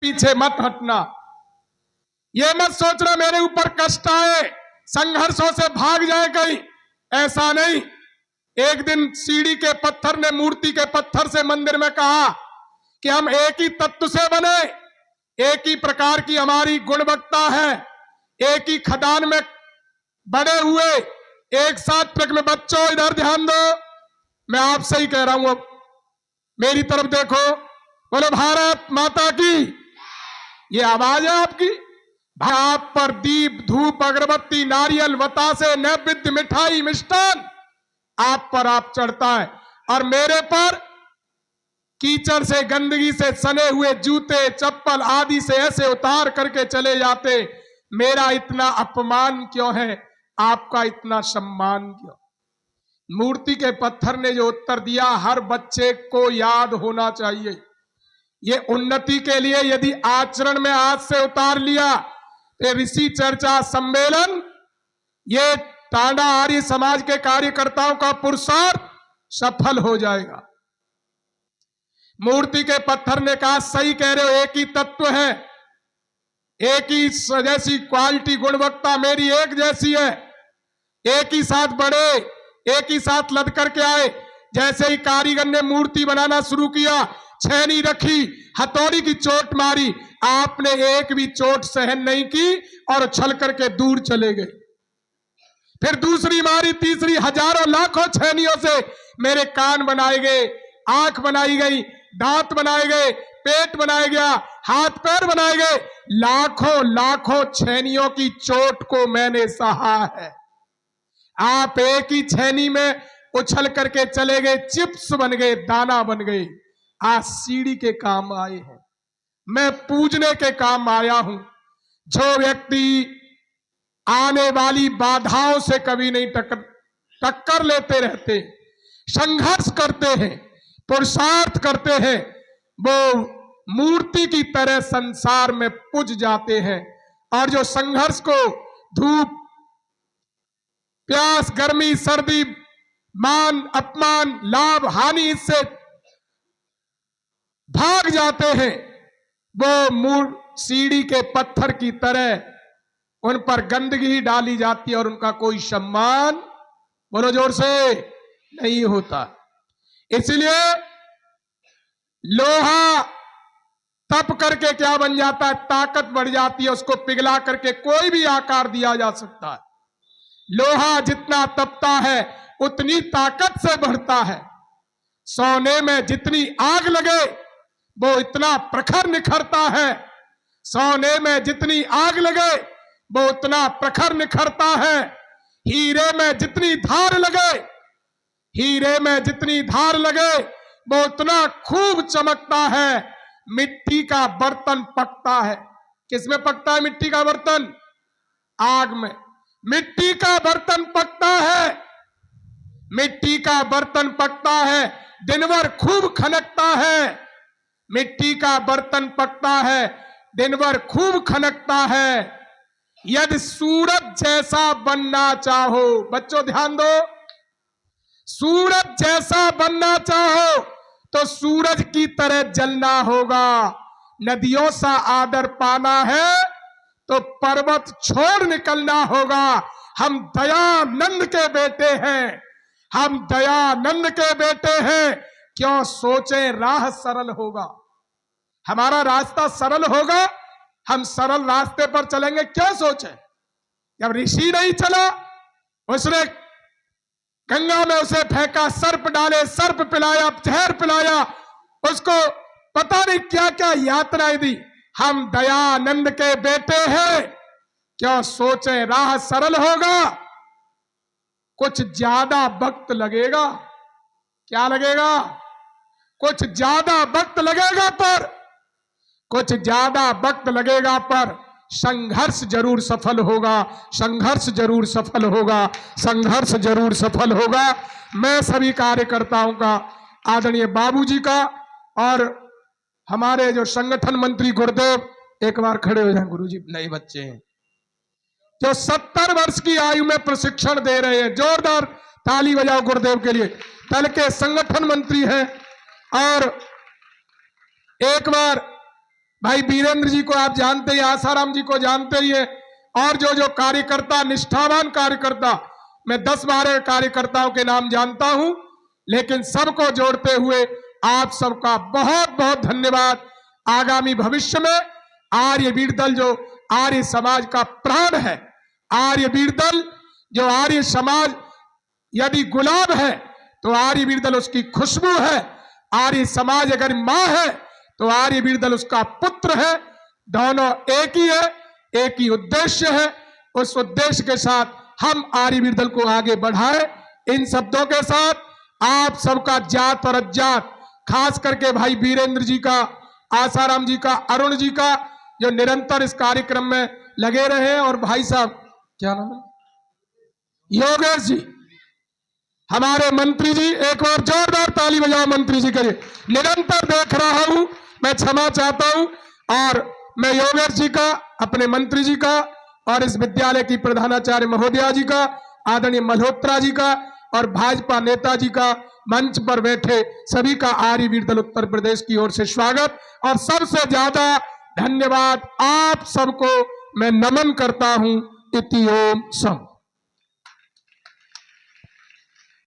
पीछे मत हटना। ये मत सोचना मेरे ऊपर कष्ट आए, संघर्षों से भाग जाए कहीं, ऐसा नहीं। एक दिन सीढ़ी के पत्थर ने मूर्ति के पत्थर से मंदिर में कहा कि हम एक ही तत्व से बने, एक ही प्रकार की हमारी गुणवत्ता है, एक ही खदान में बड़े हुए, एक साथ ट्रक में। बच्चों इधर ध्यान दो, मैं आपसे ही कह रहा हूं, अब मेरी तरफ देखो, बोलो भारत माता की। ये आवाज है आपकी। आप पर दीप धूप अगरबत्ती नारियल बतासे नैवेद्य मिठाई मिष्टान आप पर आप चढ़ता है, और मेरे पर कीचड़ से गंदगी से सने हुए जूते चप्पल आदि से ऐसे उतार करके चले जाते। मेरा इतना अपमान क्यों है, आपका इतना सम्मान क्यों? मूर्ति के पत्थर ने जो उत्तर दिया, हर बच्चे को याद होना चाहिए। ये उन्नति के लिए यदि आचरण में आज से उतार लिया तो ऋषि चर्चा सम्मेलन, ये टांडा आर्य समाज के कार्यकर्ताओं का पुरुषार्थ सफल हो जाएगा। मूर्ति के पत्थर ने कहा सही कह रहे हो, एक ही तत्व है, एक ही जैसी क्वालिटी गुणवत्ता मेरी एक जैसी है, एक ही साथ बढ़े, एक ही साथ लद करके आए। जैसे ही कारीगर ने मूर्ति बनाना शुरू किया, छेनी रखी, हथौड़ी की चोट मारी, आपने एक भी चोट सहन नहीं की और छल करके दूर चले गए। फिर दूसरी मारी, तीसरी, हजारों लाखों छेनियों से मेरे कान बनाए गए, आंख बनाई गई, दांत बनाए गए, पेट बनाया गया, हाथ पैर बनाए गए। लाखों लाखों छेनियों की चोट को मैंने सहा है। आप एक ही छेनी में उछल करके चले गए, चिप्स बन गए, दाना बन गए। आज सीढ़ी के काम आए हैं, मैं पूजने के काम आया हूं। जो व्यक्ति आने वाली बाधाओं से कभी नहीं टक्कर लेते रहते, संघर्ष करते हैं, पुरुषार्थ करते हैं, वो मूर्ति की तरह संसार में पूज जाते हैं। और जो संघर्ष को धूप प्यास गर्मी सर्दी मान अपमान लाभ हानि इससे भाग जाते हैं, वो मूल सीढ़ी के पत्थर की तरह उन पर गंदगी डाली जाती है और उनका कोई सम्मान, बोलो जोर से, नहीं होता। इसलिए लोहा तप करके क्या बन जाता है, ताकत बढ़ जाती है, उसको पिघला करके कोई भी आकार दिया जा सकता है। लोहा जितना तपता है उतनी ताकत से बढ़ता है। सोने में जितनी आग लगे वो इतना प्रखर निखरता है, सोने में जितनी आग लगे वो उतना प्रखर निखरता है। हीरे में जितनी धार लगे, हीरे में जितनी धार लगे वो उतना खूब चमकता है। मिट्टी का बर्तन पकता है, किसमें पकता है मिट्टी का बर्तन? आग में। मिट्टी का बर्तन पकता है, मिट्टी का बर्तन पकता है, दिन भर खूब खनकता है। मिट्टी का बर्तन पकता है, दिन भर खूब खनकता है। यदि सूरज जैसा बनना चाहो, बच्चों ध्यान दो, सूरज जैसा बनना चाहो तो सूरज की तरह जलना होगा। नदियों सा आदर पाना है तो पर्वत छोड़ निकलना होगा। हम दयानंद के बेटे हैं, हम दयानंद के बेटे हैं। क्यों सोचें राह सरल होगा, हमारा रास्ता सरल होगा, हम सरल रास्ते पर चलेंगे। क्यों सोचें? जब ऋषि नहीं चला, उसने गंगा में उसे फेंका, सर्प डाले, सर्प पिलाया, जहर पिलाया, उसको पता नहीं क्या क्या यातनाएं दी। हम दयानंद के बेटे हैं, क्यों सोचें राह सरल होगा। कुछ ज्यादा वक्त लगेगा, क्या लगेगा? कुछ ज्यादा वक्त लगेगा, पर कुछ ज्यादा वक्त लगेगा, पर संघर्ष जरूर सफल होगा, संघर्ष जरूर सफल होगा, संघर्ष जरूर सफल होगा। मैं सभी कार्यकर्ताओं का, आदरणीय बाबूजी का और हमारे जो संगठन मंत्री गुरुदेव, एक बार खड़े हो जाए गुरुजी, नए बच्चे हैं जो 70 वर्ष की आयु में प्रशिक्षण दे रहे हैं, जोरदार ताली बजाओ गुरुदेव के लिए। दल के संगठन मंत्री हैं और एक बार भाई वीरेंद्र जी को आप जानते ही, आसाराम जी को जानते ही है, और जो जो कार्यकर्ता, निष्ठावान कार्यकर्ता, मैं 10-12 कार्यकर्ताओं के नाम जानता हूं, लेकिन सबको जोड़ते हुए आप सबका बहुत बहुत धन्यवाद। आगामी भविष्य में आर्यवीर दल जो आर्य समाज का प्राण है, आर्यवीर दल जो आर्य समाज यदि गुलाब है तो आर्यवीर दल उसकी खुशबू है। आर्य समाज अगर मां है तो आर्यवीर दल उसका पुत्र है। दोनों एक ही है, एक ही उद्देश्य है। उस उद्देश्य के साथ हम आर्यवीर दल को आगे बढ़ाएं। इन शब्दों के साथ आप सबका जात और अजात, खास करके भाई वीरेंद्र जी का, आसाराम जी का, अरुण जी का, जो निरंतर इस कार्यक्रम में लगे रहे, और भाई साहब क्या नाम है, योगेश जी, हमारे मंत्री जी, एक बार जोरदार ताली बजाओ मंत्री जी के लिए। निरंतर देख रहा हूं, मैं क्षमा चाहता हूं, और मैं योगेश जी का, अपने मंत्री जी का, और इस विद्यालय की प्रधानाचार्य महोदया जी का, आदरणीय मल्होत्रा जी का, और भाजपा नेताजी का, मंच पर बैठे सभी का आर्यवीर दल उत्तर प्रदेश की ओर से स्वागत, और सबसे ज्यादा धन्यवाद आप सबको मैं नमन करता हूं। इति ओम सम।